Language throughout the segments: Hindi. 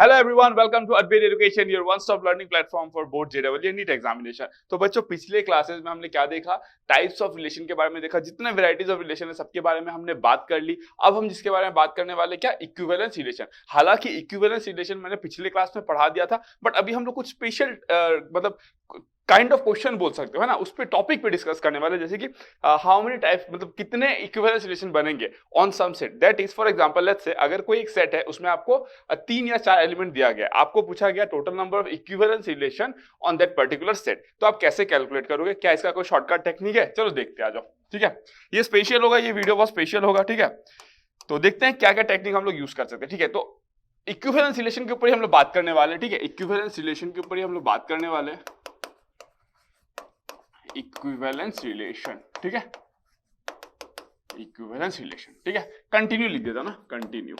Hello everyone, welcome to Advait education, your one stop learning platform for board JEE and NEET examination. तो बच्चों, पिछले क्लासेस में हमने क्या देखा? टाइप्स ऑफ रिलेशन के बारे में देखा। जितने वैरायटीज ऑफ रिलेशन है सबके बारे में हमने बात कर ली। अब हम जिसके बारे में बात करने वाले क्या? Equivalence relation. हालांकि इक्विवेलेंस रिलेशन मैंने पिछले क्लास में पढ़ा दिया था, बट अभी हम लोग कुछ स्पेशल मतलब काइंड ऑफ क्वेश्चन बोल सकते हो, है ना, उस पे टॉपिक पे डिस्कस करने वाले, जैसे कि हाउ मेनी टाइप्स, मतलब कितने इक्विवेलेंस रिलेशन बनेंगे on some set. That is for example, let's say अगर कोई एक सेट है, उसमें आपको 3 या 4 एलिमेंट दिया गया, आपको पूछा गया total number of equivalence relation on that particular set, तो आप कैसे कैलकुलेट करोगे? क्या इसका कोई शॉर्टकट टेक्निक है? चलो देखते आ जाओ। ठीक है, ये स्पेशल होगा, ये वीडियो बहुत स्पेशल होगा। ठीक है, तो देखते हैं क्या क्या टेक्निक हम लोग यूज कर सकते हैं। ठीक है, तो इक्विवेलेंस रिलेशन के ऊपर ही हम लोग बात करने वाले हैं। ठीक है, इक्विवेलेंस रिलेशन के ऊपर ही हम लोग बात करने वाले हैं। इक्विवेलेंस रिलेशन, ठीक है, इक्विवेलेंस रिलेशन। ठीक है, कंटिन्यू लिख देता ना, कंटिन्यू,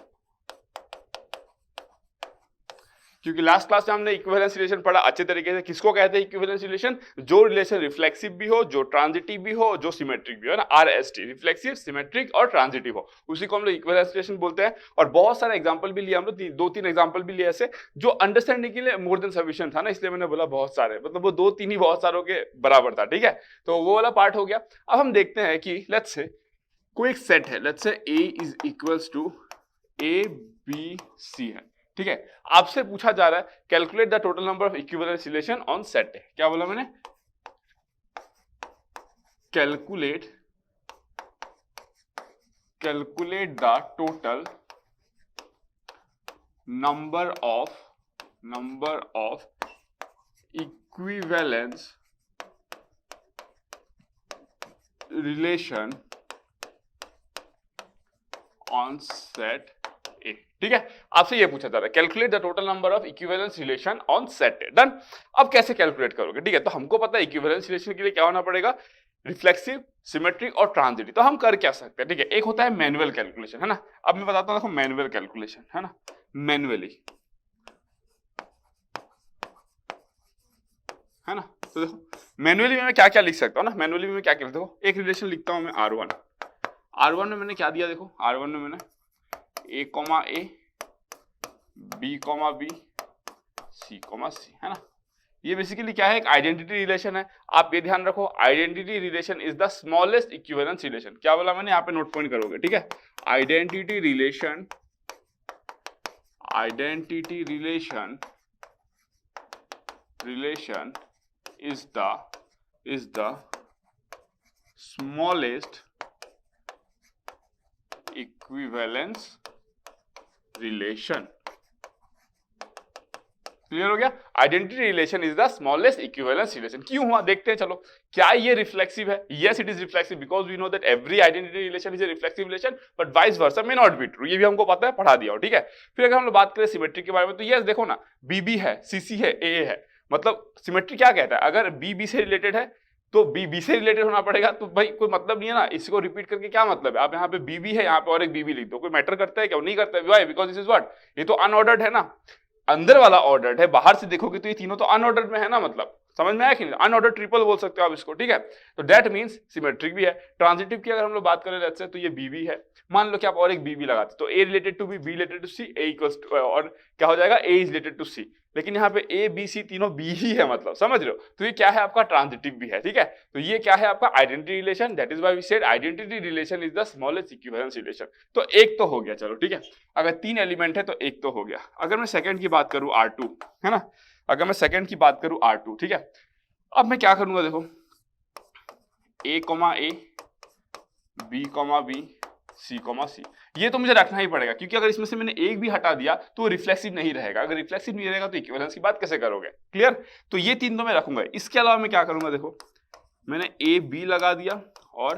क्योंकि लास्ट क्लास में हमने इक्विवेलेंस रिलेशन पढ़ा अच्छे तरीके से। किसको कहते हैं इक्विवेलेंस रिलेशन? जो रिलेशन रिफ्लेक्सिव भी हो, जो ट्रांजिटिव भी हो, जो सिमेट्रिक भी हो, ना, RST, रिफ्लेक्सिव, सिमेट्रिक और ट्रांजिटिव हो, उसी को हम लोग इक्विवेलेंस रिलेशन बोलते हैं। और बहुत सारे एग्जांपल भी लिए हम लोग, 2-3 एग्जांपल भी लिए ऐसे, जो अंडरस्टैंडिंग के लिए मोर देन सफिशिएंट था ना, इसलिए मैंने बोला बहुत सारे, मतलब वो 2-3 ही बहुत सारों के बराबर था। ठीक है, तो वो वाला पार्ट हो गया। अब हम देखते हैं कि लेट्स से कोई एक सेट है, let's say A is equals to ABC है। ठीक है, आपसे पूछा जा रहा है calculate the total number of equivalence relation on set. क्या बोला मैंने? Calculate the total number of equivalence relation on set A. ठीक है, आपसे ये पूछा जा रहा है calculate the total number of equivalence relation on set A. Done. अब कैसे कैलकुलेट करोगे? ठीक है, तो हमको पता है इक्विवेलेंस रिलेशन के लिए क्या होना पड़ेगा? रिफ्लेक्सिव, सिमेट्रिक और ट्रांजिटिव। तो हम कर क्या सकते हैं? ठीक है, एक होता है मैनुअल कैलकुलेशन, है ना। अब मैं बताता हूं, देखो, मैनुअल कैलकुलेशन, है ना, मैनुअली, है ना। तो देखो मैनुअली में मैं क्या क्या लिख सकता हूँ ना, मैनुअली में मैं क्या क्या लिखता हूँ, एक रिलेशन लिखता हूं मैं R1 में मैंने क्या दिया? देखो R1 में मैंने A, A, B, B, C, C, है ना। ये बेसिकली क्या है? एक आइडेंटिटी रिलेशन है। आप ये ध्यान रखो, identity relation is the smallest equivalence relation. क्या बोला मैंने? यहाँ पे नोट पॉइंट करोगे। ठीक है, identity relation is the smallest equivalence relation. Clear हो गया? Identity relation is the smallest equivalence relation. क्यों हुआ देखते हैं, चलो। क्या ये रिफ्लेक्सिव है? Yes, it is reflexive, because we know that every identity relation is a reflexive relation, but vice versa may not be true. ये भी हमको पता है, पढ़ा दिया हो। ठीक है, फिर अगर हम लोग बात करें सिमेट्रिक के बारे में, तो यस देखो ना, BB है, CC है, AA है, मतलब सिमेट्रिक क्या कहता है? अगर BB से रिलेटेड है तो BB से रिलेटेड होना पड़ेगा। तो भाई कोई मतलब नहीं है ना, इसको रिपीट करके क्या मतलब है? आप यहाँ पे BB है, यहाँ पे और एक BB लिख दो, कोई मैटर करता है क्या? नहीं करता है। Why? Because this is what, ये तो अनऑर्डर्ड है ना, अंदर वाला ऑर्डर्ड है, बाहर से देखोगे तो ये तीनों तो अनऑर्डर्ड में है ना, मतलब समझ में आया कि नहीं? अनऑर्डर्ड ट्रिपल बोल सकते हो आप इसको। ठीक है, तो दैट मींस सिमेट्रिक भी है। ट्रांजिटिव की अगर हम लोग बात करें लेट्स से, तो ये BB है, मान लो कि आप और एक BB लगाते तो A related to B, B related to C, A equals to, और क्या हो जाएगा? A is related to C। लेकिन यहाँ पे A, B, C तीनों B ही है, मतलब समझ रहे हो? तो ये क्या है? आपका ट्रांजिटिव भी है। ठीक है, तो ये क्या है? आपका identity relation. That is why we said identity relation is the smallest equivalence relation. तो एक तो हो गया, चलो ठीक है। अगर 3 एलिमेंट है तो एक तो हो गया। अगर मैं सेकंड की बात करूं R2, है ना, अगर मैं सेकंड की बात करूं R2, ठीक है, अब मैं क्या करूंगा? देखो A, B, B, C, C, ये तो मुझे रखना ही पड़ेगा, क्योंकि अगर इसमें से मैंने एक भी हटा दिया तो रिफ्लेक्सिव नहीं रहेगा। अगर रिफ्लेक्सिव नहीं रहेगा तो इक्विवेलेंस की बात कैसे करोगे? क्लियर? तो ये 3 तो मैं रखूंगा। इसके अलावा मैं क्या करूंगा? देखो मैंने A, B लगा दिया और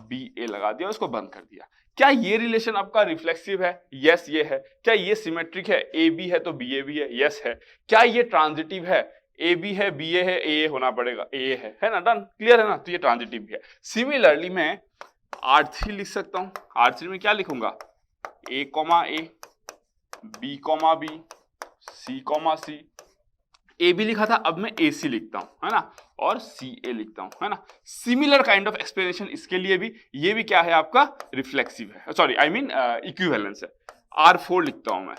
B, A लगा दिया और इसको बंद कर दिया। क्या ये रिलेशन आपका रिफ्लेक्सिव है? यस, ये है। क्या ये सिमेट्रिक है? AB है तो BA भी है? यस है। क्या ये ट्रांजिटिव है? AB है, BA है, AA होना पड़ेगा, AA है ना। डन, क्लियर है ना? तो ये ट्रांजिटिव भी है। सिमिलरली मैं R3 लिख सकता हूं। R3 में क्या लिखूंगा? A, B, B, C, C, A भी लिखा था, अब मैं AC लिखता हूं, है ना, और CA लिखता हूं, है ना। सिमिलर काइंड ऑफ एक्सप्लेनेशन इसके लिए भी, ये भी क्या है? आपका रिफ्लेक्सिव है, सॉरी आई मीन इक्विवेलेंस है। R4 लिखता हूं मैं,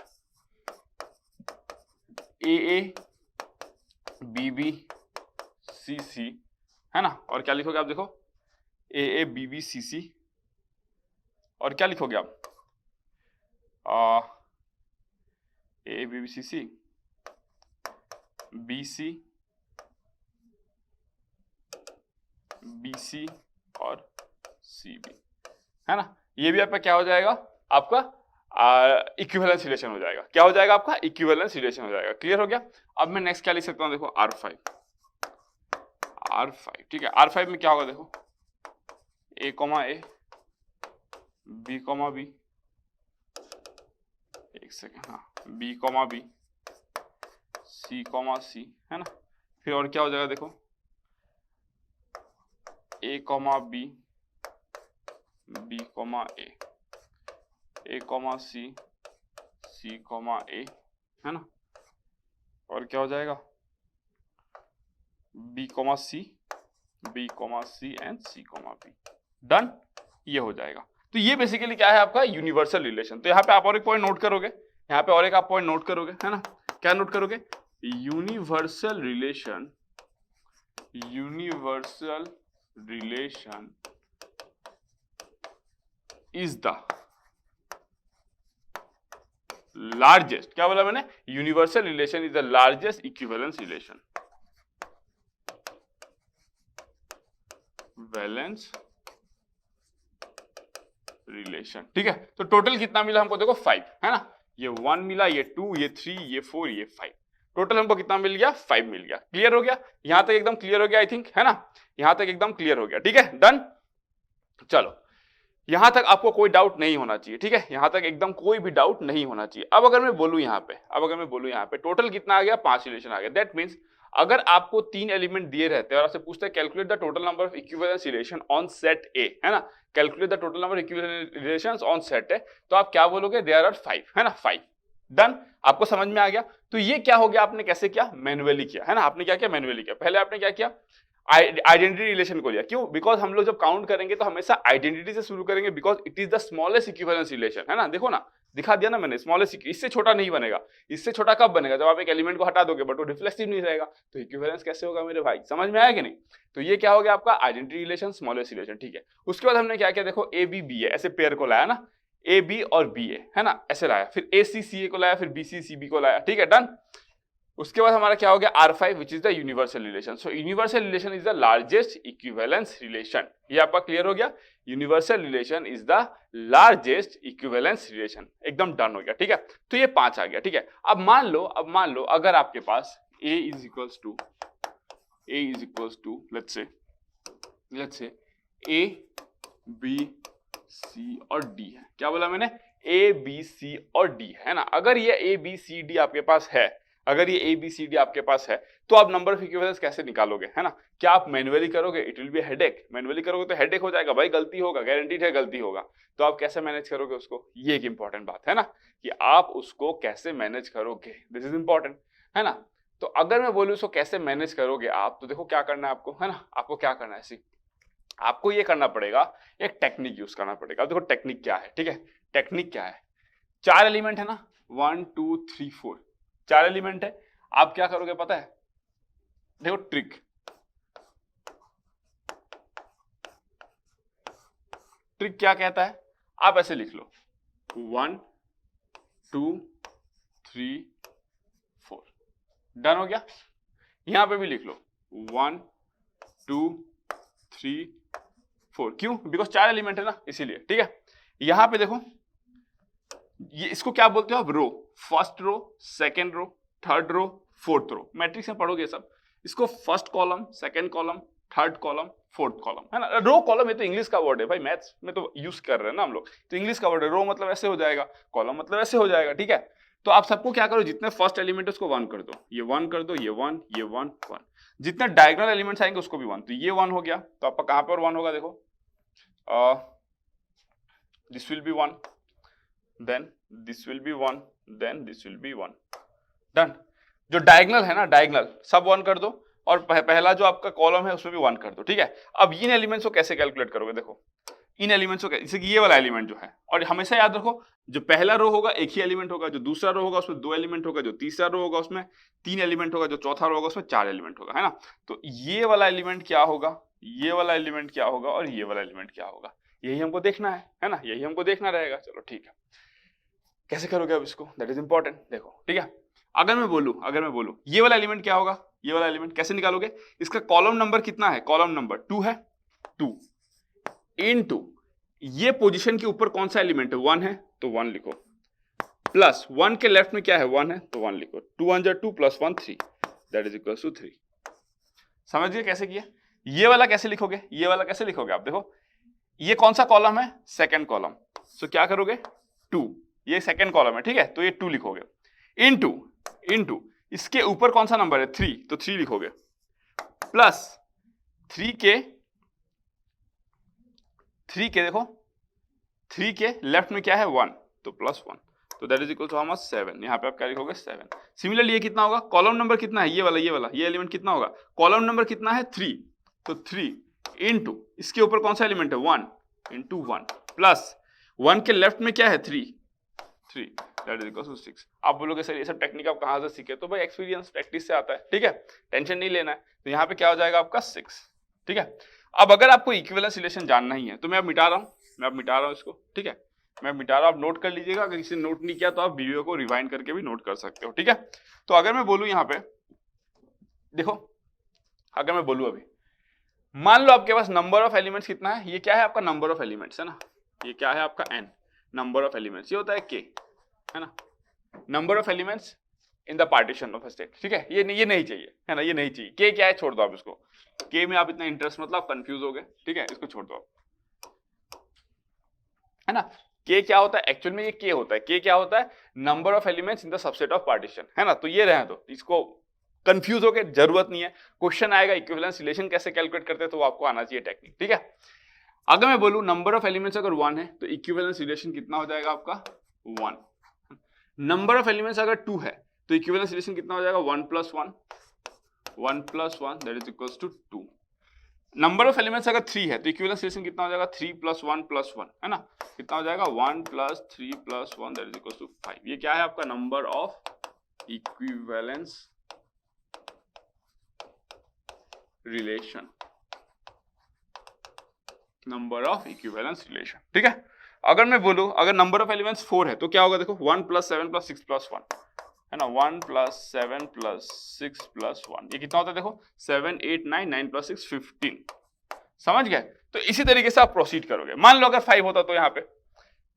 ए ए बी बी सी सी, है ना, और क्या लिखोगे आप, देखो ए ए बी बी सी सी, और क्या लिखोगे आप, A B B C C, B C B C और सी बी, है ना। ये भी आपका क्या हो जाएगा, आपका इक्विवेलेंस रिलेशन हो जाएगा। क्या हो जाएगा आपका, इक्विवेलेंस रिलेशन हो जाएगा। क्लियर हो गया। अब मैं नेक्स्ट क्या लिख सकता हूं, देखो R5, ठीक है। R5 में क्या होगा, देखो A comma A, B comma B, एक सेकेंड, हाँ, B comma B, C comma C, है ना। फिर और क्या हो जाएगा, देखो A comma B, B comma A comma C, C comma A, है ना। और क्या हो जाएगा, B comma C, B comma C and C comma B. Done, ये हो जाएगा। तो ये बेसिकली क्या है, आपका यूनिवर्सल रिलेशन। तो यहाँ पे आप और एक पॉइंट नोट करोगे, यहाँ पे और एक आप पॉइंट नोट करोगे, है ना। क्या नोट करोगे, universal relation, universal relation is the largest, क्या बोला मैंने, universal relation is the largest equivalence relation, valence relation, ठीक है। तो टोटल कितना मिला हमको, देखो 5, है ना। ये 1 मिला, ये 2, ये 3, ये 4, ये 5, टोटल हमको कितना मिल गया, 5 मिल गया। क्लियर हो गया, यहां तक एकदम क्लियर हो गया आई थिंक, है ना। यहां तक एकदम क्लियर हो गया, ठीक है, डन। चलो, यहां तक आपको कोई डाउट नहीं होना चाहिए, ठीक है। यहां तक एकदम कोई भी डाउट नहीं होना चाहिए। अब अगर मैं बोलूं यहाँ पे, टोटल कितना आ गया, 5 रिलेशन आ गया। दैट मीन्स अगर आपको 3 एलिमेंट दिए रहते हैं और आपसे पूछते हैं calculate the total number of equivalence relation on set ए, है ना, calculate the total number of equivalence relations on set ए, तो आप क्या बोलोगे, देयर आर 5, है ना, 5। डन, आपको समझ में आ गया। तो ये क्या हो गया, आपने कैसे किया, मैन्युअली किया, है ना। आपने क्या किया, मैन्युअली किया। पहले आपने क्या किया, आइडेंटिटी रिलेशन को लिया। क्यों, बिकॉज हम लोग जब काउंट करेंगे तो हमेशा आइडेंटिटी से शुरू करेंगे, because it is the smallest equivalence relation, है ना। देखो ना, दिखा दिया ना मैंने, स्मॉलेस्ट, इससे छोटा नहीं बनेगा। इससे छोटा कब बनेगा, जब आप एक एलिमेंट को हटा दोगे, बट वो रिफ्लेक्सिव नहीं रहेगा। तो इक्विवेलेंस कैसे होगा मेरे भाई, समझ में आया कि नहीं। तो ये क्या हो गया आपका आइडेंटिटी रिलेशन, स्मॉलेस्ट रिलेशन, ठीक है। उसके बाद हमने क्या किया, देखो ए बी बी ए, ऐसे पेयर को लाया ना, ए बी और बी ए, है ना, ऐसे लाया। फिर ए सी सी ए को लाया, फिर बी सी सी बी को लाया, ठीक है, डन। उसके बाद हमारा क्या हो गया, R5 which is the universal relation. So universal relation is the largest equivalence relation. ये आपका क्लियर हो गया, universal relation is the largest equivalence relation, एकदम डन हो गया, ठीक है। तो ये 5 आ गया, ठीक है। अब मान लो अगर आपके पास A is equals to let's say A B C और D है। क्या बोला मैंने, A B C और D, है ना। अगर ये A B C D आपके पास है, अगर ये A B C D आपके पास है, तो आप नंबर ऑफ इक्विवेलेंस कैसे निकालोगे, है ना। क्या आप मैन्युअली करोगे, it will be headache. Manually करोगे तो हेडेक हो जाएगा भाई, गलती होगा, गारंटीड है गलती होगा। तो आप कैसे मैनेज करोगे उसको, ये एक इंपॉर्टेंट बात है ना, कि आप उसको कैसे मैनेज करोगे, दिस इज इंपॉर्टेंट, है ना। तो अगर मैं बोलूं उसको कैसे मैनेज करोगे आप, तो देखो क्या करना है आपको, है ना। आपको क्या करना है, आपको ये करना पड़ेगा, एक टेक्निक यूज करना पड़ेगा। अब देखो टेक्निक क्या है, ठीक है। टेक्निक क्या है, 4 एलिमेंट है ना, 1 2 3 4, 4 एलिमेंट है। आप क्या करोगे पता है, देखो ट्रिक क्या कहता है, आप ऐसे लिख लो 1 2 3 4, डन हो गया। यहां पे भी लिख लो 1 2 3 4, क्यों, बिकॉज 4 एलिमेंट है ना, इसीलिए, ठीक है। यहां पे देखो, ये इसको क्या बोलते हो आप, row, first row, second row, third row, fourth row. Matrix में पढ़ोगे सब, इसको first column, second column, third column, fourth column, है ना। रो कॉलम ये तो इंग्लिश का वर्ड है भाई, मैथ्स में तो यूज कर रहे हैं ना हम लोग, तो इंग्लिश का वर्ड है। रो मतलब ऐसे हो जाएगा, कॉलम मतलब ऐसे हो जाएगा, ठीक है। तो आप सबको क्या करो, जितने फर्स्ट एलिमेंट है उसको 1 कर दो, ये 1 कर दो, ये 1 ये 1 1, जितने डायगोनल एलिमेंट्स आएंगे उसको भी 1। तो ये 1 हो गया, तो आपका कहां पर 1 होगा, देखो this will be 1, then this will be 1, then this will be 1, done. जो डायगोनल है ना, डायगोनल सब 1 कर दो, और पहला जो आपका कॉलम है उसमें भी 1 कर दो, ठीक है। अब इन एलिमेंट्स को कैसे कैलकुलेट करोगे, देखो इन एलिमेंट्स को, जैसे कि ये वाला एलिमेंट जो है, और हमेशा याद रखो जो पहला रो होगा एक ही एलिमेंट होगा, जो दूसरा रो होगा उसमें 2 एलिमेंट होगा, जो तीसरा रो होगा उसमें 3 एलिमेंट होगा, जो चौथा रो होगा उसमें 4 एलिमेंट होगा, है ना। तो ये वाला एलिमेंट क्या होगा, ये वाला एलिमेंट क्या होगा और ये वाला एलिमेंट क्या होगा, यही हमको देखना है ना, यही हमको देखना रहेगा। चलो ठीक है, कैसे करोगे अब इसको, दैट इज इंपॉर्टेंट। देखो ठीक है, अगर मैं बोलूं ये वाला एलिमेंट क्या होगा, ये वाला एलिमेंट कैसे निकालोगे, इसका कॉलम नंबर कितना है, कॉलम नंबर 2 है, 2 इनटू ये पोजीशन के ऊपर कौन सा एलिमेंट है, 1 है तो 1 लिखो, प्लस 1 के लेफ्ट में क्या है 1 है तो 1 लिखो, 2 1 जा 2 plus 1 3, that is equal to 3। समझ गए कैसे किया। ये वाला कैसे लिखोगे, ये वाला कैसे लिखोगे, आप देखो ये कौन सा कॉलम है, सेकंड कॉलम, सो क्या करोगे 2, ये सेकंड कॉलम है ठीक है, तो ये 2 लिखोगे, इनटू इसके ऊपर कौन सा नंबर है 3, तो 3 लिखोगे, प्लस 3 के देखो 3 के लेफ्ट में क्या है 1, तो प्लस 1, तो that is equal to how much 7। यहाँ पे आप क्या लिखोगे 7। सिमिलरली ये कितना होगा, कॉलम नंबर कितना है, ये वाला ये एलिमेंट कितना होगा, कॉलम नंबर कितना है 3, तो 3 इनटू इसके ऊपर कौन सा एलिमेंट है 1 इनटू 1, प्लस 1 के लेफ्ट में क्या है 3 दैट इज इक्वल टू 6। आप बोलोगे सर ये सब टेक्निक आप कहाँ से सीखे, तो भाई एक्सपीरियंस प्रैक्टिस से आता है, ठीक है, टेंशन नहीं लेना है। तो यहाँ पे क्या हो जाएगा आपका 6, ठीक है। अब अगर आपको इक्विवेलेंस रिलेशन जानना ही है तो मैं अब मिटा रहा हूँ इसको, ठीक है, मैं मिटा रहा हूँ, आप नोट कर लीजिएगा, अगर किसी ने नोट नहीं किया तो आप वीडियो को रिवाइंड करके भी नोट कर सकते हो, ठीक है। तो अगर मैं बोलूँ यहाँ पे देखो, अगर मैं बोलूँ अभी मान लो आपके पास नंबर ऑफ एलिमेंट्स कितना है, ये क्या है आपका नंबर ऑफ एलिमेंट्स है ना, ये क्या है आपका n, नंबर ऑफ एलिमेंट्स ये होता है k, है ना, number of elements in the partition of a state, ठीक है। ये नहीं चाहिए, है ना, ये नहीं चाहिए, k क्या है छोड़ दो आप इसको, k में आप इतना इंटरेस्ट मतलब कंफ्यूज हो गए, ठीक है, इसको छोड़ दो आप, है ना। k क्या होता है एक्चुअल में, ये k होता है, k क्या होता है number of elements in the subset of partition, है ना। तो ये रहे, तो इसको कंफ्यूज होके जरूरत नहीं है, क्वेश्चन आएगा इक्विवेलेंस रिलेशन कैसे कैलकुलेट करते हैं तो वो आपको आना चाहिए टेक्निक, ठीक है। अगर मैं बोलूं नंबर ऑफ एलिमेंट्स अगर 1 है तो इक्विवेलेंस रिलेशन कितना हो जाएगा आपका 1, नंबर ऑफ एलिमेंट्स अगर 2 है तो इक्विवेलेंस रिलेशन कितना हो जाएगा 1 plus 1 that is equals to 2, number of elements अगर 3 है तो इक्विवेलेंस रिलेशन कितना हो जाएगा 3 प्लस 1 है ना, कितना हो जाएगा 1 plus 3 plus 1 that is equals to 5। ये क्या है आपका number of equivalence relation, number of equivalence relation, ठीक है। अगर मैं बोलूं अगर नंबर ऑफ एलिमेंट्स 4 है तो क्या होगा, देखो 1 प्लस 7 प्लस 6 प्लस 1, है ना, 1 प्लस 7 प्लस 6 प्लस 1, ये कितना होता है देखो 7 8 9 9 प्लस 6 15, समझ गए। तो इसी तरीके से आप प्रोसीड करोगे। मान लो अगर 5 होता तो यहाँ पे,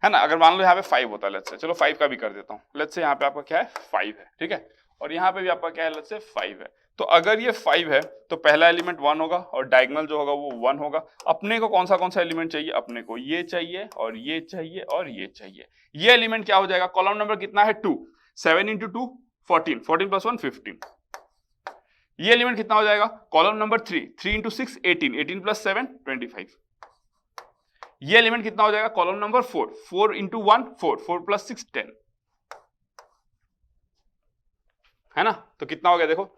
है ना, अगर मान लो यहाँ पे 5 होता, लेट्स से, चलो 5 का भी कर देता हूँ, लेट्स से यहाँ पे आपका क्या है 5 है, ठीक है, और यहाँ पे भी आपका क्या है लेट्स से 5 है। तो अगर ये 5 है तो पहला एलिमेंट 1 होगा और डायगोनल जो होगा वो 1 होगा। अपने को कौन सा एलिमेंट चाहिए, अपने को ये चाहिए और ये चाहिए और ये चाहिए। ये एलिमेंट क्या हो जाएगा, कॉलम नंबर कितना है 2, 7 इंटू 2 14, 14 प्लस 1 15। ये एलिमेंट कितना हो जाएगा, कॉलम नंबर 3, 3 इंटू 6 18, 18 प्लस 7 25। ये एलिमेंट कितना हो जाएगा, कॉलम नंबर 4, 4 इंटू 1 4, 4 प्लस 6 10, है ना। तो कितना हो गया देखो,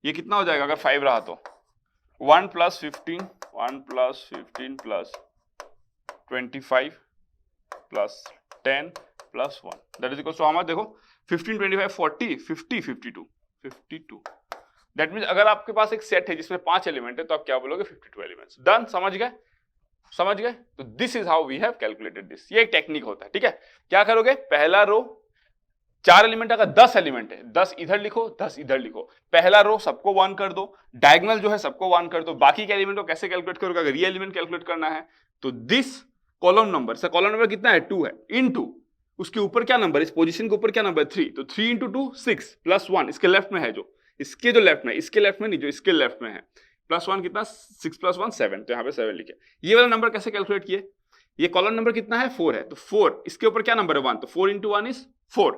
ये कितना हो जाएगा अगर 5 रहा तो 1 plus 15 plus 25 plus 10 plus 1 that is equal to how much, देखो 15 25 40 50 52। दैट मींस अगर आपके पास एक सेट है जिसमें 5 एलिमेंट है तो आप क्या बोलोगे 52 एलिमेंट्स। डन, समझ गए। तो this is how we have calculated this. ये एक टेक्निक होता है, ठीक है। क्या करोगे, पहला रो 4 एलिमेंट, अगर 10 एलिमेंट है 10 इधर लिखो 10 इधर लिखो, पहला रो सबको 1 कर दो, डायगोनल जो है सबको 1 कर दो। बाकी के एलिमेंट को कैसे कैलकुलेट करोगे, अगर ये एलिमेंट कैलकुलेट करना है तो दिस कॉलम नंबर कितना है 2 है, इनटू उसके ऊपर क्या नंबर, इस पोजीशन के ऊपर क्या नंबर 3, तो 3 इंटू 2 6 प्लस 1 इसके लेफ्ट में है, जो इसके जो लेफ्ट में, इसके लेफ्ट में नहीं, जो इसके लेफ्ट में है, प्लस 1 कितना 6 प्लस 1 7, तो यहाँ पे 7 लिखे। ये वाला नंबर कैसे कैलकुलेट किए, ये कॉलम नंबर कितना है 4 है, तो 4 इसके ऊपर क्या नंबर है 1, तो 4 इंटू 1 इज 4,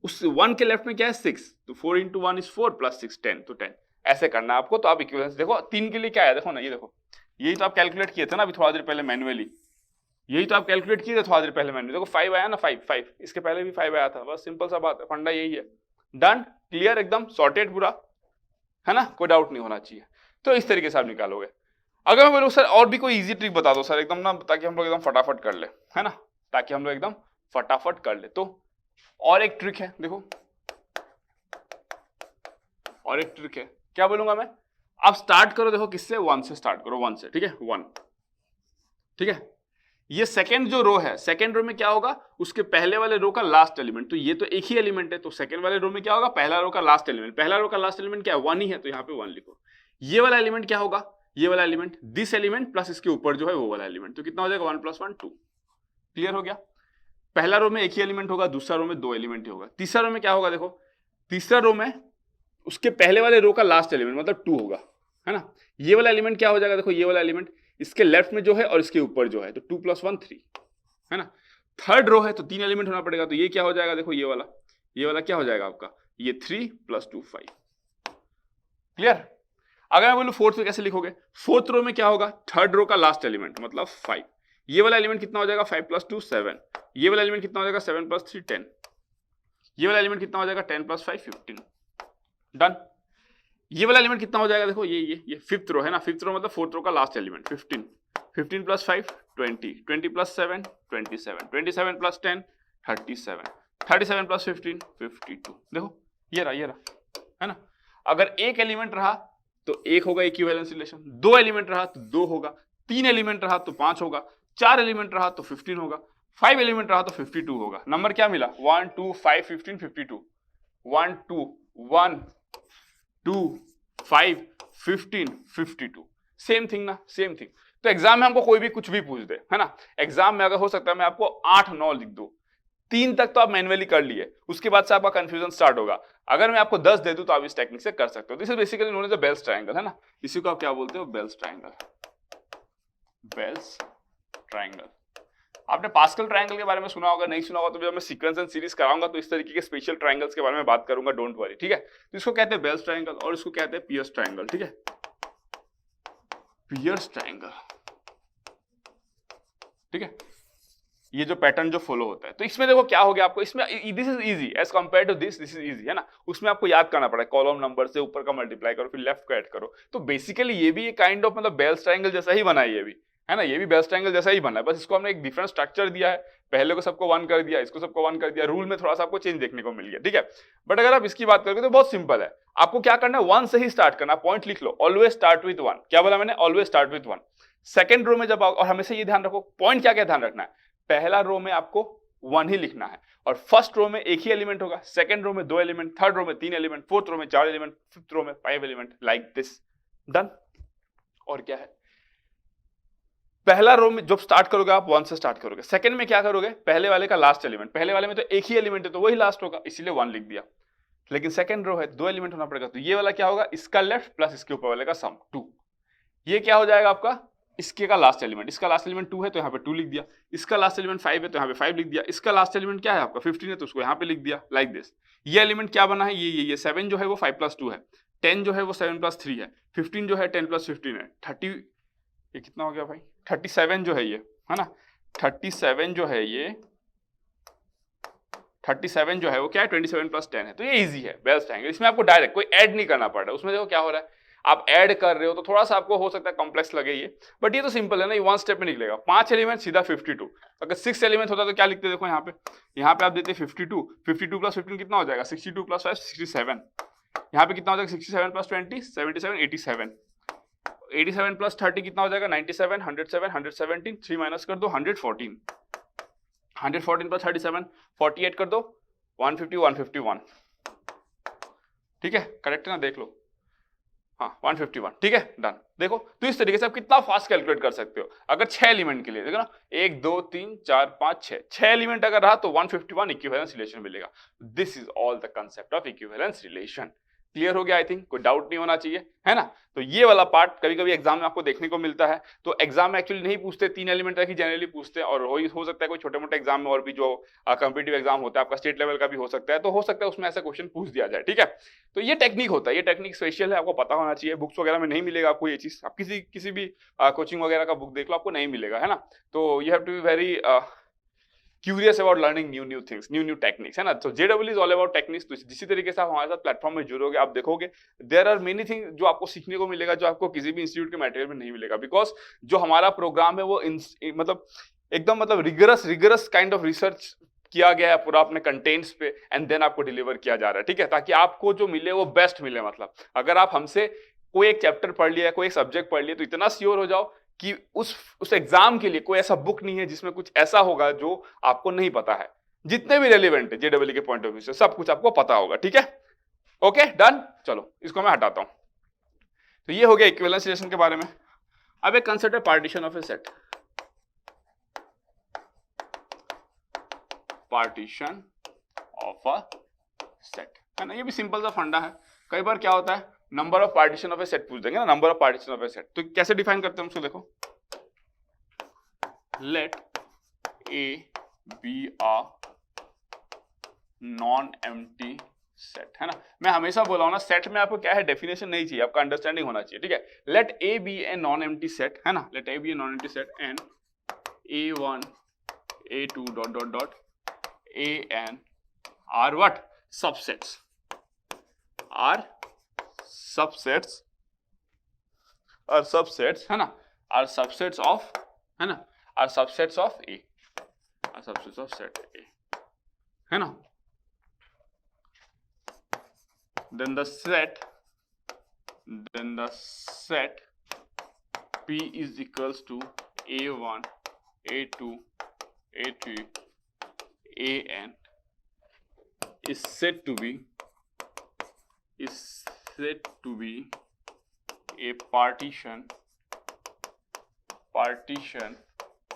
उस 1 के लेफ्ट में क्या है 6, तो 4 इंटू 1 इज 4 प्लस 6 10, तो 10। ऐसे करना आपको। तो आप इक्विवेलेंस देखो 3 के लिए क्या है, देखो ना, ये देखो, यही तो आप कैलकुलेट किए थे ना अभी थोड़ा देर पहले मैन्युअली, यही तो आप कैलकुलेट किए थे थोड़ा देर पहले मैन्युअली। देखो 5 आया ना, 5 इसके पहले भी 5 आया था, बस सिंपल सा बात है, फंडा यही है। डन, क्लियर, एकदम सॉर्टेड पूरा, है ना, कोई डाउट नहीं होना चाहिए। तो इस तरीके से आप निकालोगे। अगर मैं बोलूँ सर और भी कोई इजी ट्रिक बता दो सर एकदम ना, ताकि हम लोग एकदम फटाफट कर ले, है ना, ताकि हम लोग एकदम फटाफट कर ले। तो और एक ट्रिक है, देखो और एक ट्रिक है, क्या बोलूंगा मैं, आप स्टार्ट करो, देखो किससे, 1 से स्टार्ट करो, 1 से, ठीक है, 1, ठीक है। ये सेकेंड जो रो है, सेकेंड रो में क्या होगा, उसके पहले वाले रो का लास्ट एलिमेंट, तो ये तो एक ही एलिमेंट है, तो सेकेंड वाले रो में क्या होगा, पहला रो का लास्ट एलिमेंट, पहला रो का लास्ट एलिमेंट क्या है, 1 ही है, तो यहाँ पे 1 लिखो। ये वाला एलिमेंट क्या होगा, ये वाला एलिमेंट, दिस एलिमेंट प्लस इसके ऊपर जो है वो वाला एलिमेंट, तो कितना हो जाएगा, 1 + 1 2। क्लियर हो गया। पहला रो में एक ही एलिमेंट होगा, दूसरा रो में 2 एलिमेंट ही होगा, तीसरा रो में क्या होगा, देखो तीसरा रो में उसके पहले वाले रो का लास्ट एलिमेंट मतलब 2 होगा, है ना। ये वाला एलिमेंट क्या हो जाएगा, देखो ये वाला एलिमेंट इसके लेफ्ट में जो है और इसके ऊपर जो है, तो 2 + 1 3, है ना। थर्ड रो है तो 3 एलिमेंट होना पड़ेगा, तो ये क्या हो जाएगा, देखो ये वाला क्या हो जाएगा आपका, ये 3 + 2 5। क्लियर। अगर मैं बोलूं फोर्थ में कैसे लिखोगे, फोर्थ रो में क्या होगा, थर्ड रो का लास्ट एलिमेंट मतलब 5, ये वाला एलिमेंट कितना हो जाएगा, 5 + 2 7, ये वाला एलिमेंट कितना हो जाएगा, 7 + 3 10, ये वाला एलिमेंट कितना हो जाएगा, 10 + 5 15। डन। ये वाला एलिमेंट कितना हो जाएगा, देखो ये फिफ्थ रो है ना, फिफ्थ रो मतलब फोर्थ रो का लास्ट एलिमेंट 15, 15 + 5 20, 20 + 7 27, 27 + 10 37, 37 + 15 52। देखो ये रहा, है ना। अगर एक एलिमेंट रहा तो एक होगा इक्विवेलेंस रिलेशन, 2 एलिमेंट रहा तो 2 होगा, 3 एलिमेंट रहा तो 5 होगा, 4 एलिमेंट रहा तो 15 होगा, 5 एलिमेंट रहा तो 52 होगा। नंबर क्या मिला, 1 2 5 15 52, 1 2 1 2 5 15 52। सेम थिंग ना, सेम थिंग। तो एग्जाम में हमको कोई भी कुछ भी पूछ दे, है ना, एग्जाम में अगर हो सकता है मैं आपको 8 9 लिख दूं, 3 तक तो आप मैन्युअली कर लिए, उसके बाद से आपका कंफ्यूजन स्टार्ट होगा। अगर मैं आपको 10 दे दूं तो आप इस टेक्निक से कर सकते हो। This is basically known as the Bell's triangle, है ना, इसी को आप क्या बोलते हो, बेल्स ट्रायंगल, बेल्स ट्रायंगल। आपने पास्कल ट्रायंगल के बारे में सुना होगा, नहीं सुना होगा तो जब मैं सीक्वेंस एंड सीरीज कराऊंगा तो इस तरीके के स्पेशल ट्रायंगल्स के बारे में बात करूंगा, डोंट वरी, ठीक है। तो इसको कहते हैं बेल्स ट्रायंगल और इसको कहते हैं पियर्स ट्रायंगल, ठीक है, पियर्स ट्रायंगल, ठीक है। ये जो पैटर्न जो फॉलो होता है, तो इसमें देखो क्या हो गया आपको, इसमें this is easy as compare to this is easy, है ना। उसमें आपको याद करना पड़ा, कॉलम नंबर से ऊपर का मल्टीप्लाई करो फिर लेफ्ट को ऐड करो। तो बेसिकली ये भी एक काइंड ऑफ मतलब बेल्स ट्रायंगल जैसा ही बना है, ये भी, है ना, ये भी बेल्स ट्रायंगल जैसा ही बना है, बस इसको हमने एक डिफरेंट स्ट्रक्चर दिया है, पहले को सबको 1 कर दिया, इसको सबको 1 कर दिया, रूल में थोड़ा सा आपको चेंज देखने को मिल गया, ठीक है। बट अगर आप इसकी बात करोगे तो बहुत सिंपल है, आपको क्या करना है, 1 से ही स्टार्ट करना, पॉइंट लिख लो, ऑलवेज स्टार्ट विद 1। क्या बोला मैंने, always start with 1। Second row में जब और हमेशा ये ध्यान रखो, पॉइंट क्या क्या ध्यान रखना है, पहला रो में आपको 1 ही लिखना है और फर्स्ट रो में एक ही एलिमेंट होगा, सेकंड रो में 2 एलिमेंट, थर्ड रो में 3 एलिमेंट, फोर्थ रो में 4 एलिमेंट, फिफ्थ रो में 5 एलिमेंट, लाइक दिस। डन। और क्या है, पहला रो में जब स्टार्ट करोगे आप 1 से स्टार्ट करोगे, सेकंड में क्या करोगे, पहले वाले का लास्ट एलिमेंट, पहले वाले में तो एक ही एलिमेंट है तो वही लास्ट होगा, इसीलिए 1 लिख दिया। लेकिन सेकंड रो है 2 एलिमेंट होना पड़ेगा, तो ये वाला क्या होगा, इसका लेफ्ट प्लस इसके ऊपर वाले का सम 2। ये क्या हो जाएगा आपका, इसके का लास्ट एलिमेंट, इसका लास्ट एलिमेंट 2 है तो यहाँ पे 2 लिख दिया, इसका लास्ट एलिमेंट 5 है तो यहाँ पे 5 लिख दिया, इसका लास्ट एलिमेंट क्या है आपका 15 है तो उसको यहाँ पे लिख दिया, लाइक दिस। ये एलिमेंट क्या बना है, ये 7 जो है वो 5 + 2 है, 10 जो है वो 7 + 3 है, 15 जो है 10 + 15 है, 30, ये कितना हो गया भाई, 37 जो है ये, है ना, 37 जो है ये, 37 जो है वो क्या है, 27 + 10 है, तो ये इजी है बेल्स ट्रायंगल। इसमें आपको डायरेक्ट कोई ऐड नहीं करना पड़ रहा है, उसमें देखो क्या हो रहा है, आप ऐड कर रहे हो तो थोड़ा सा आपको हो सकता है कॉम्प्लेक्स लगे ये, बट ये तो सिंपल है ना, ये 1 स्टेप में निकलेगा। 5 एलिमेंट सीधा 52, अगर 6 एलिमेंट होता तो क्या लिखते, देखो यहाँ पे आप देते 52, 52 + 15 कितना हो जाएगा, 62 + 5 67, यहाँ पे कितना हो जाएगा, 67 + 20 77 87, 87 + 30 कितना हो जाएगा, 97 107 117, 3 माइनस कर दो 114, 114 + 37 48 कर दो 150 151, ठीक है, करेक्ट है ना, देख लो, हाँ 151, ठीक है, डन। देखो तो इस तरीके से आप कितना फास्ट कैलकुलेट कर सकते हो। अगर 6 एलिमेंट के लिए देखो ना, 1 2 3 4 5 6 एलिमेंट अगर रहा तो 151 इक्विवेलेंस रिलेशन मिलेगा। This is all the concept of equivalence relation. Clear हो गया, आई थिंक कोई डाउट नहीं होना चाहिए, है ना। तो ये वाला पार्ट कभी कभी एग्जाम में आपको देखने को मिलता है, तो एग्जाम में एक्चुअली नहीं पूछते, 3 एलिमेंट तक ही जनरली पूछते हैं, और हो सकता है कोई छोटे मोटे एग्जाम में और भी जो कॉम्पिटिटिव एग्जाम होता है, आपका स्टेट लेवल का भी हो सकता है, तो हो सकता है उसमें ऐसा क्वेश्चन पूछ दिया जाए, ठीक है। तो ये टेक्निक होता है, ये टेक्निक स्पेशल है, आपको पता होना चाहिए, बुक्स वगैरह में नहीं मिलेगा आपको ये चीज, आप किसी भी कोचिंग वगैरह का बुक देख लो, आपको नहीं मिलेगा, है ना। तो you have to be very curious about learning new things, new techniques, है ना। तो JEE is all about techniques. तो जिसी तरीके से आप हमारे साथ प्लेटफॉर्म में जुड़ोगे, आप देखोगे देयर आर मेनी थिंग जो आपको सीखने को मिलेगा, जो आपको किसी भी इंस्टीट्यूट के मटेरियल में नहीं मिलेगा। बिकॉज जो हमारा प्रोग्राम है वो मतलब एकदम रिगरस काइंड ऑफ रिसर्च किया गया है पूरा अपने कंटेंट्स पे, एंड देन आपको डिलीवर किया जा रहा है, ठीक है, ताकि आपको जो मिले वो बेस्ट मिले। मतलब अगर आप हमसे कोई एक चैप्टर पढ़ लिया, कोई एक सब्जेक्ट पढ़ लिया, तो इतना श्योर हो जाओ कि उस एग्जाम के लिए कोई ऐसा बुक नहीं है जिसमें कुछ ऐसा होगा जो आपको नहीं पता है। जितने भी रेलिवेंट है JEE के पॉइंट ऑफ व्यू से सब कुछ आपको पता होगा, ठीक है। ओके डन, चलो इसको मैं हटाता हूं। तो ये हो गया इक्विवेलेंस रिलेशन के बारे में। अब एक कंसेप्ट है partition of a set. Partition of a set, है ना। ये भी सिंपल सा फंडा है। कई बार क्या होता है, number of partition of a set पूछ देंगे ना, number of partition of a set. तो कैसे डिफाइन करते हैं उसको, देखो, let A be a non empty set, है ना। मैं हमेशा बोला हूं ना, सेट में आपको क्या है, डेफिनेशन नहीं चाहिए, आपका अंडरस्टैंडिंग होना चाहिए, ठीक है। Let A be a non empty set, है ना। Let A be a non empty set and A1 A2 dot AN are what? Subsets. Are subsets, है ना, are subsets of, है ना, are subsets of A, are subsets of set A, है ना। Then the set P is equals to A1 A2 A3 AN is said to be a partition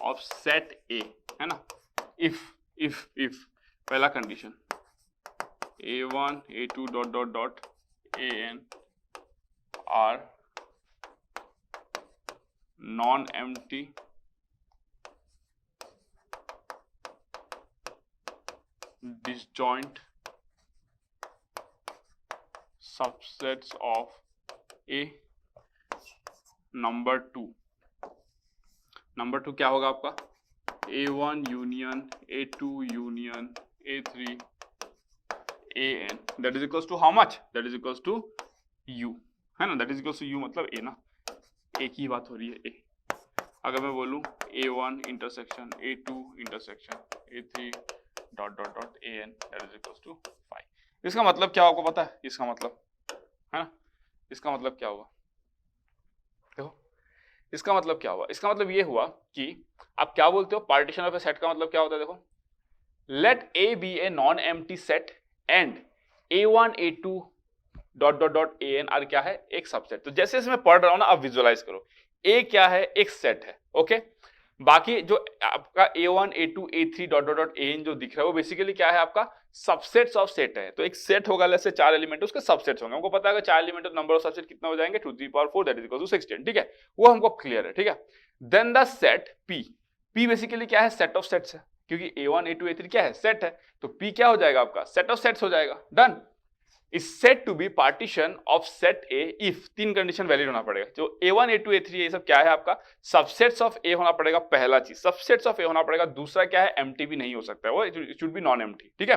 of set A, है ना। if पहला condition A1 A2 dot AN are non empty disjoint subsets of A। Number two क्या होगा आपका, A1 union A2 union A3 AN that is equals to how much, that is equals to U, है ना। that is equals to U मतलब A ना, A की बात हो रही है। A अगर मैं बोलूं A1 intersection A2 intersection A3 dot AN that is equals to 5। इसका मतलब क्या आपको पता है, इसका मतलब, है ना, इसका मतलब क्या हुआ, देखो इसका मतलब क्या हुआ। इसका मतलब ये हुआ कि आप क्या बोलते हो, पार्टीशन ऑफ ए सेट का मतलब क्या होता है, देखो, let A be a non empty set and A1 A2 dot AN are क्या है, एक सबसेट। तो जैसे मैं पढ़ रहा हूं ना, आप विजुअलाइज करो, A क्या है, एक सेट है, ओके। बाकी जो आपका A1 A2 A3 dot AN जो दिख रहा है वो बेसिकली क्या है, आपका सबसेट्स ऑफ सेट है। तो एक सेट होगा, जैसे 4 एलिमेंट उसके सबसेट्स होंगे। हमको पता है 4 एलिमेंट नंबर ऑफ सबसेट कितना हो जाएंगे, 2 to the power 4 that is equal to 16, ठीक है, वो हमको क्लियर है, ठीक है। Then the set P basically क्या है, सेट ऑफ सेट्स है, क्योंकि A1 A2 A3 क्या है, सेट है। तो P क्या हो जाएगा आपका, सेट ऑफ सेट्स हो जाएगा, done. is said to be partition of set A if 3 condition valid होना पड़ेगा। जो A1 A2 A3 ये सब क्या है, आपका सबसेट्स ऑफ A होना पड़ेगा, पहला चीज सबसेट्स ऑफ A होना पड़ेगा। दूसरा क्या है, एम्प्टी भी नहीं हो सकता है वो, it should be non empty, ठीक है।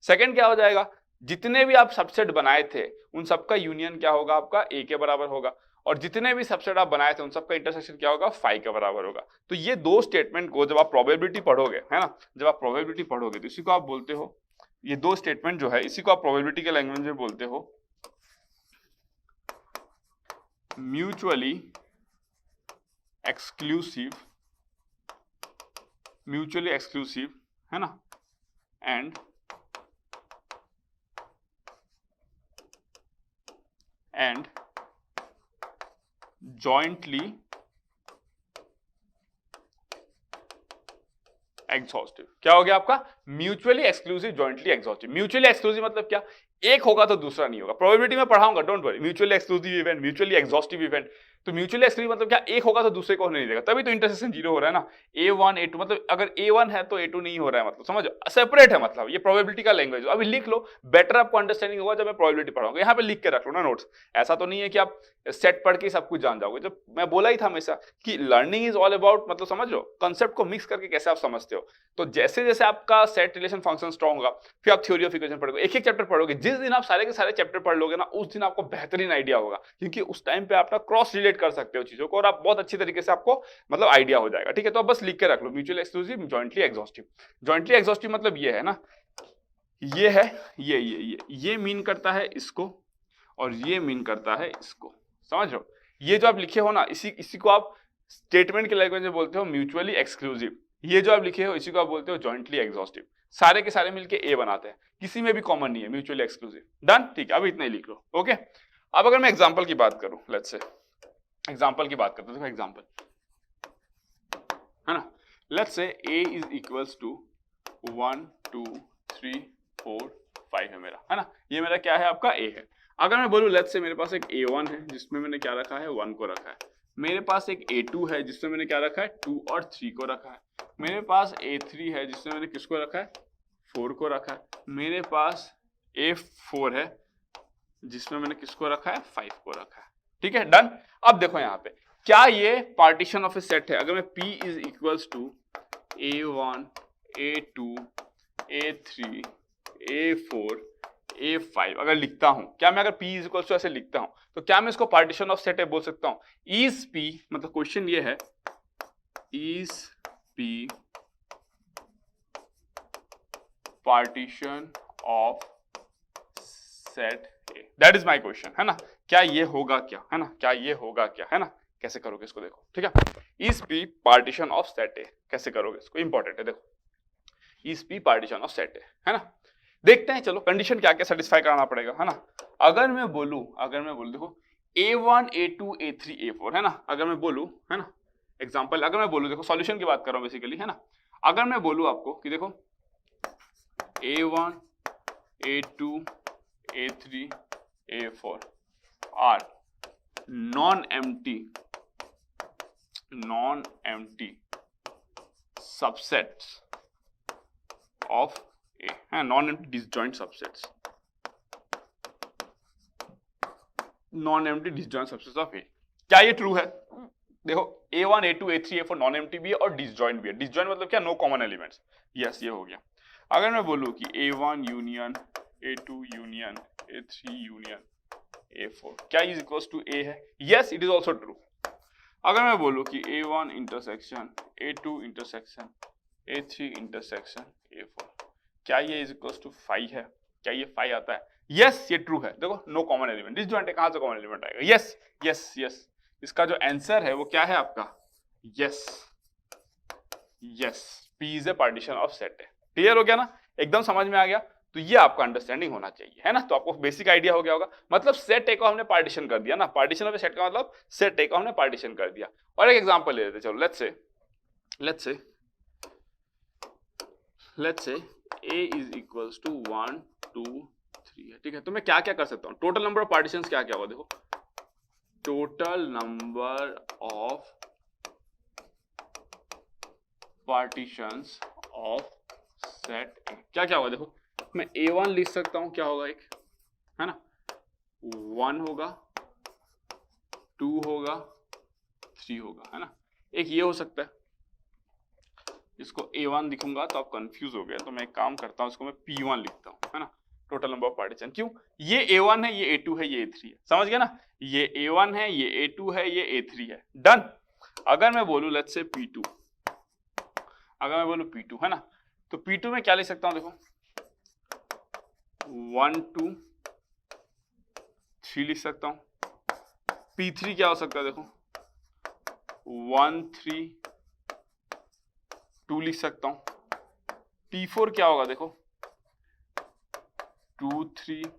सेकंड क्या हो जाएगा, जितने भी आप सबसेट बनाए थे उन सबका यूनियन क्या होगा, आपका A के बराबर होगा, और जितने भी सबसेट आप बनाए थे उन सबका इंटरसेक्शन क्या होगा, 5 के बराबर होगा। तो ये दो स्टेटमेंट को जब आप प्रोबेबिलिटी पढ़ोगे, है ना, जब आप प्रोबेबिलिटी पढ़ोगे तो इसी को आप बोलते हो, ये दो स्टेटमेंट जो है इसी को आप प्रोबेबिलिटी के लैंग्वेज में बोलते हो म्यूचुअली एक्सक्लूसिव, है ना, एंड जॉइंटली एग्जॉस्टिव। क्या हो गया आपका, mutually exclusive jointly exhaustive. Mutually exclusive मतलब क्या, एक होगा तो दूसरा नहीं होगा। प्रोबेबिलिटी में पढ़ाऊंगा, don't worry, mutually exclusive event, mutually exhaustive event. तो म्यूचुअली एक्सक्लूसिव मतलब क्या, एक होगा तो दूसरे को होने नहीं देगा, तभी तो इंटरसेक्शन जीरो हो रहा है ना। A1 A2 मतलब अगर A1 है तो A2 नहीं हो रहा है, मतलब समझो सेपरेट है, मतलब ये प्रोबेबिलिटी का लैंग्वेज। अभी लिख लो, बेटर आपको अंडरस्टैंडिंग होगा जब मैं प्रोबेबिलिटी पढ़ाऊंगा। यहाँ पे लिख के रख लो ना नोट्स। ऐसा तो नहीं है कि आप सेट पढ़ के सब कुछ जान जाओगे। जब मैं बोला ही था हमेशा कि लर्निंग इज ऑल अबाउट, मतलब समझ लो कंसेप्ट को मिक्स करके कैसे आप समझते हो। तो जैसे जैसे आपका सेट रिलेशन फंक्शन स्ट्रॉन्ग होगा, फिर आप थ्योरी ऑफ इक्वेशन पढ़ोगे, एक एक चैप्टर पढ़ोगे। जिस दिन आप सारे के सारे चैप्टर पढ़ लोगे ना, उस दिन आपको बेहतरीन आइडिया होगा, क्योंकि उस टाइम पे आप ना क्रॉस रिलेट कर सकते हो चीजों को, और आप बहुत अच्छी तरीके से आपको मतलब आइडिया हो जाएगा। ठीक है, तो आप बस लिख के रख लो, mutual exclusive, jointly exhaustive. Jointly exhaustive मतलब ये है ना, ये है, ये मीन करता है इसको, और ये मीन करता है इसको, समझ रहे हो। ये जो आप लिखे हो ना, इसी को आप स्टेटमेंट के लैंग्वेज में बोलते हो म्यूचुअली एक्सक्लूसिव। ये जो आप लिखे हो इसी को आप बोलते हो जॉइंटली एग्जॉस्टिव। सारे के सारे मिलके ए बनाते हैं, किसी में भी कॉमन नहीं है, म्यूचुअली एक्सक्लूसिव। डन, ठीक है, अब इतना ही लिख लो। ओके, अब अगर मैं एग्जांपल की बात करूं, लेट्स से एग्जांपल की बात करते हैं। देखो एग्जांपल है ना, let's say a is equals to 1 2 3 4 5 है मेरा, है ना। ये मेरा क्या है, आपका a है। अगर मैं बोलूं लेट्स से मेरे पास एक A1 है जिसमें मैंने क्या रखा है, 1 को रखा है। मेरे पास एक A2 है जिसमें मैंने क्या रखा है, 2 और 3 को रखा है। मेरे पास A3 है जिसमें मैंने किसको रखा है, 4 को रखा है। मेरे पास A4 है जिसमें मैंने किसको रखा है, 5 को रखा है। ठीक है, डन। अब देखो यहाँ पे क्या ये पार्टीशन ऑफ ए सेट है। अगर मैं P is equals to A1 A2 A3 A4 A5 अगर लिखता हूं, क्या मैं अगर P इज इक्वल्स टू ऐसे लिखता हूं, तो क्या मैं इसको पार्टीशन ऑफ सेट है बोल सकता हूं। इज P, मतलब क्वेश्चन ये है, is P partition of set A, that is my question, है ना। क्या ये होगा क्या, है ना, क्या ये होगा क्या, है ना। कैसे करोगे इसको, देखो ठीक है। Is P partition of set ए, कैसे करोगे इसको, इंपॉर्टेंट है। देखो is P partition of set ए, है ना। देखते हैं, चलो कंडीशन क्या क्या सेटिस्फाई कराना पड़ेगा, है ना। अगर मैं बोलूं देखो A1 A2 A3 A4, है ना। अगर मैं बोलूं, है ना, एग्जांपल अगर मैं बोलूं, देखो सॉल्यूशन की बात कर रहा हूं बेसिकली, है ना। अगर मैं बोलूं आपको कि देखो A1 A2 A3 A4 are non-empty subsets of A, है non-empty disjoint subsets, non-empty disjoint subsets of A। क्या ये ट्रू है? देखो A1 A2 A3 A4 non-empty भी है और disjoint भी है। disjoint मतलब क्या, नो कॉमन एलिमेंट्स। यस, ये हो गया। अगर मैं बोलूं कि A1 union A2 union A3 union A4, क्या इज इक्वल्स टू A है? Yes, it is also true. अगर मैं बोलूं कि A1 intersection A2 intersection A3 intersection A4, क्या ये इज इक्वल्स टू 5 है? क्या ये 5 आता है? यस, ये ट्रू है। देखो नो कॉमन एलिमेंट, डिसजॉइंट है, कहां से कॉमन एलिमेंट आएगा? यस यस यस, इसका जो आंसर है वो क्या है आपका? Yes yes, P is a partition of set है। क्लियर हो गया ना, एकदम समझ में आ गया। तो ये आपका अंडरस्टैंडिंग होना चाहिए, है ना। तो आपको बेसिक आइडिया हो गया होगा, मतलब सेट ए को हमने पार्टीशन कर दिया ना। पार्टीशन ऑफ सेट का मतलब सेट ए को हमने पार्टीशन कर दिया। और एक एग्जांपल ले लेते, चलो let's say A is equals to 1 2 3 है। ठीक है, तो मैं क्या क्या कर सकता हूँ, टोटल नंबर ऑफ पार्टीशंस क्या क्या होगा, देखो total number of partitions of set ए क्या क्या होगा। देखो मैं A1 लिख सकता हूं, क्या होगा, एक है ना, 1 होगा, 2 होगा, 3 होगा, है ना। एक ये हो सकता है, इसको A1 लिखूंगा तो आप कंफ्यूज हो गए, तो मैं एक काम करता हूं, इसको मैं P1 लिखता हूं, है ना। टोटल नंबर ऑफ पार्टीशन, क्यों, ये A1 है, ये A2 है, ये A3 है, समझ गए ना। ये A1 है, ये A2 है, ये A3 है। डन। अगर मैं बोलूं लेट्स से P2, अगर मैं बोलूं P2, है ना, तो P2 में क्या लिख सकता हूं, देखो 1 2 3 लिख सकता हूं। P3 क्या हो सकता है, देखो 1 3 2 लिख सकता हूं। P4 क्या होगा, देखो 2 3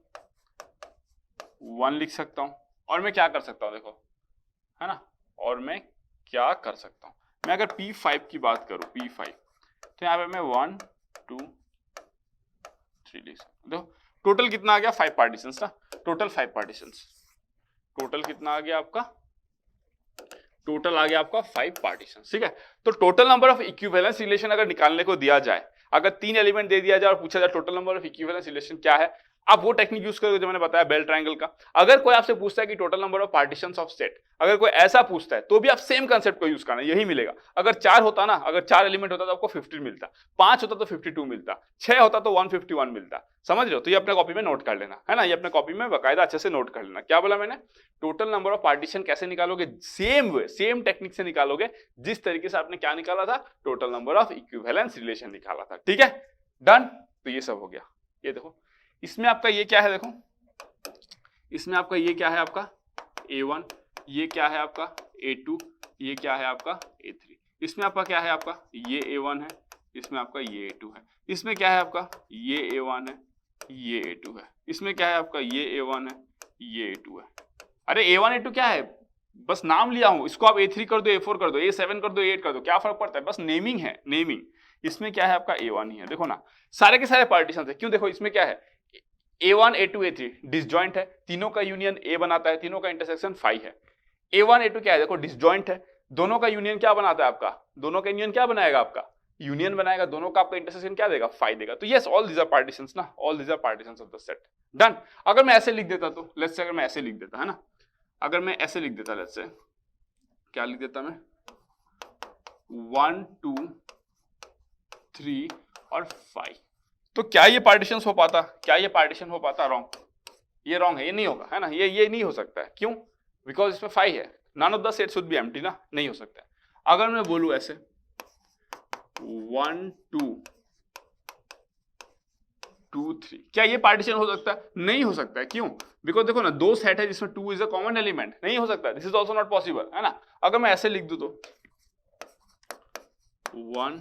1 लिख सकता हूं। और मैं क्या कर सकता हूं, देखो, है ना, और मैं क्या कर सकता हूं, मैं अगर P5 की बात करूं, P5, तो यहां पे मैं 1 2 3 लिख सकता हूं। देखो टोटल कितना आ गया, 5 पार्टीशंस ना, टोटल 5 पार्टीशंस। टोटल कितना आ गया आपका, टोटल आ गया आपका 5 पार्टीशन, ठीक है। तो total number of equivalence relation अगर निकालने को दिया जाए, अगर 3 एलिमेंट दे दिया जाए और पूछा जाए total number of equivalence relation क्या है, आप वो टेक्निक यूज करोगे जो मैंने बताया बेल ट्रायंगल का। अगर कोई आपसे पूछता है कि total number of partitions of set, अगर कोई ऐसा पूछता है तो भी आप सेम कंसेप्ट को यूज करना, यही मिलेगा। अगर 4 होता ना, अगर 4 एलिमेंट होता तो आपको 15 मिलता, 5 होता तो 52 मिलता, 6 होता तो 151 मिलता, समझ रहे हो। तो ये अपने कॉपी में नोट कर लेना है ना, ये अपने कॉपी में बकायदा अच्छे से नोट कर लेना। क्या बोला मैंने, टोटल नंबर ऑफ पार्टीशन कैसे निकालोगे, सेम टेक्निक से निकालोगे जिस तरीके से आपने क्या निकाला था, total number of equivalence relation निकाला था, ठीक है, डन। तो ये सब हो गया। ये देखो इसमें आपका ये क्या है, देखो इसमें आपका ये क्या है, आपका A1, ये क्या है आपका A2, ये क्या है आपका A3, इसमें आपका क्या है, आपका ये A1 है, इसमें आपका ये A2 है, इसमें क्या है आपका ये A1 है, ये A2 है, इसमें क्या है आपका ये A1 है, ये A2 है। अरे A1 A2 क्या है, बस नाम लिया हूं, इसको आप A3 कर दो, A4 कर दो, A7 कर दो, A8 कर दो, क्या फर्क पड़ता है, बस नेमिंग है, नेमिंग। इसमें क्या है आपका A1 ही है, देखो ना सारे के सारे पार्टीशन है, क्यों, देखो इसमें क्या है A1 A2 A3 डिसजॉइंट है, तीनों का यूनियन A बनाता है, तीनों का इंटरसेक्शन 5 है। A1 A2 क्या है, देखो डिसजॉइंट है, दोनों का यूनियन क्या बनाता है आपका, दोनों का यूनियन क्या बनाएगा आपका, यूनियन बनाएगा, दोनों का आपका इंटरसेक्शन क्या देगा, 5 देगा। तो yes, all these are partitions ना, all these are partitions of the set, done. अगर मैं ऐसे लिख देता तो लेट्स से, अगर मैं ऐसे लिख देता है ना, अगर मैं ऐसे लिख देता, लेट्स से क्या लिख देता मैं 1 2 3 और 5, तो क्या ये पार्टीशंस हो पाता, क्या ये पार्टीशन हो पाता, रॉन्ग, ये रॉन्ग है, ये नहीं होगा, है ना, ये नहीं हो सकता है, क्यों, बिकॉज इसमें 5 है, none of the set should be empty ना, नहीं हो सकता है। अगर मैं बोलूं ऐसे 1 2 2 3, क्या ये पार्टीशन हो सकता है, नहीं हो सकता है, क्यों, बिकॉज देखो ना दो सेट है जिसमें 2 इज अ कॉमन एलिमेंट, नहीं हो सकता, this is also not possible, है ना। अगर मैं ऐसे लिख दूं तो 1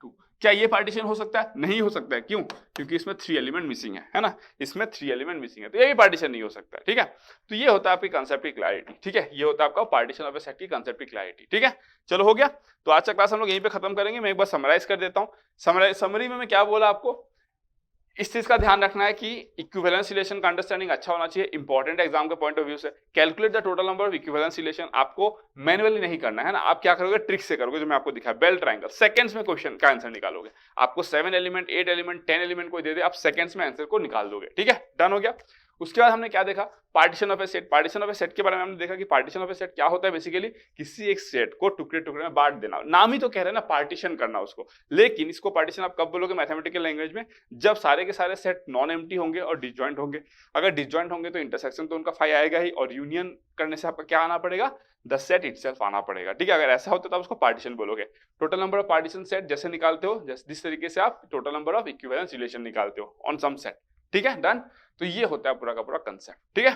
2, क्या ये पार्टीशन हो सकता है, नहीं हो सकता है, क्यों, क्योंकि इसमें 3 एलिमेंट मिसिंग है ना, इसमें 3 एलिमेंट मिसिंग है, तो ये भी पार्टीशन नहीं हो सकता है, ठीक है। तो ये होता है आपकी कंसेप्ट की क्लैरिटी, ठीक है, ये होता है आपका पार्टीशन ऑफ ए सेट की कंसेप्ट की क्लैरिटी, ठीक है। चलो हो गया, तो आज का क्लास हम लोग यहीं पे खत्म करेंगे। मैं एक बार समराइज कर देता हूँ, समरी में मैं क्या बोला आपको, इस चीज का ध्यान रखना है कि इक्विवेलेंस रिलेशन का अंडरस्टैंडिंग अच्छा होना चाहिए, इंपॉर्टेंट एग्जाम के पॉइंट ऑफ व्यू से। Calculate the total number of equivalence relation आपको मैनुअली नहीं करना है ना, आप क्या करोगे, ट्रिक से करोगे, जो मैं आपको दिखाया बेल ट्रायंगल, सेकंड्स में क्वेश्चन का आंसर निकालोगे। आपको 7 एलिमेंट 8 एलिमेंट 10 एलिमेंट कोई दे दे, आप सेकंड्स में आंसर को निकाल दोगे, ठीक है, डन हो गया। उसके बाद हमने क्या देखा, partition of a set. Partition of a set के बारे में हमने देखा कि पार्टीशन ऑफ ए सेट क्या होता है, बेसिकली किसी एक सेट को टुकड़े टुकड़े में बांट देना, नाम ही तो कह रहे हैं ना, पार्टीशन करना उसको। लेकिन इसको पार्टीशन आप कब बोलोगे मैथमेटिकल लैंग्वेज में, जब सारे के सारे सेट नॉन एम्प्टी होंगे और डिसजॉइंट होंगे। अगर डिसजॉइंट होंगे तो इंटरसेक्शन तो उनका 5 आएगा ही, और यूनियन करने से आपका क्या आना पड़ेगा, द सेट इटसेल्फ आना पड़ेगा, ठीक है। अगर ऐसा होता है तो आप उसको पार्टीशन बोलोगे। Total number of partition set जैसे निकालते हो, जिस तरीके से आप total number of equivalence relation निकालते हो ऑन सम सेट, ठीक है, डन। तो ये होता है पूरा का पूरा कंसेप्ट, ठीक है।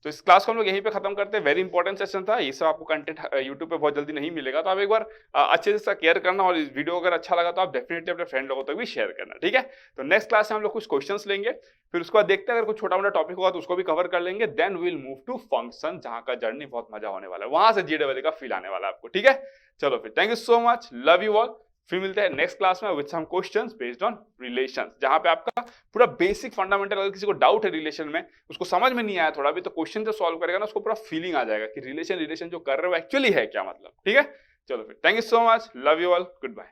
तो इस क्लास को हम लोग यहीं पे खत्म करते हैं। वेरी इंपॉर्टेंट सेशन था, ये सब आपको कंटेंट यूट्यूब पे बहुत जल्दी नहीं मिलेगा, तो आप एक बार अच्छे से केयर करना, और इस वीडियो अगर अच्छा लगा तो आप डेफिनेटली अपने फ्रेंड लोगों तक भी शेयर करना, ठीक है। तो नेक्स्ट क्लास में हम लोग कुछ क्वेश्चंस लेंगे, फिर उसके बाद देखते हैं अगर कुछ छोटा मोटा टॉपिक होगा तो उसको भी कवर कर लेंगे। Then we will move to function, जहां का जर्नी बहुत मजा होने वाला है, वहां से GW का फील आने वाला है आपको, ठीक है। चलो फिर, thank you so much, love you all. फिर मिलते हैं नेक्स्ट क्लास में with some questions based on relations, जहां पे आपका पूरा बेसिक फंडामेंटल, अगर किसी को डाउट है रिलेशन में, उसको समझ में नहीं आया थोड़ा भी, तो क्वेश्चन जो सॉल्व करेगा ना, उसको पूरा फीलिंग आ जाएगा कि रिलेशन जो कर रहे हो एक्चुअली है क्या, मतलब, ठीक है। चलो फिर, thank you so much, love you all, good bye.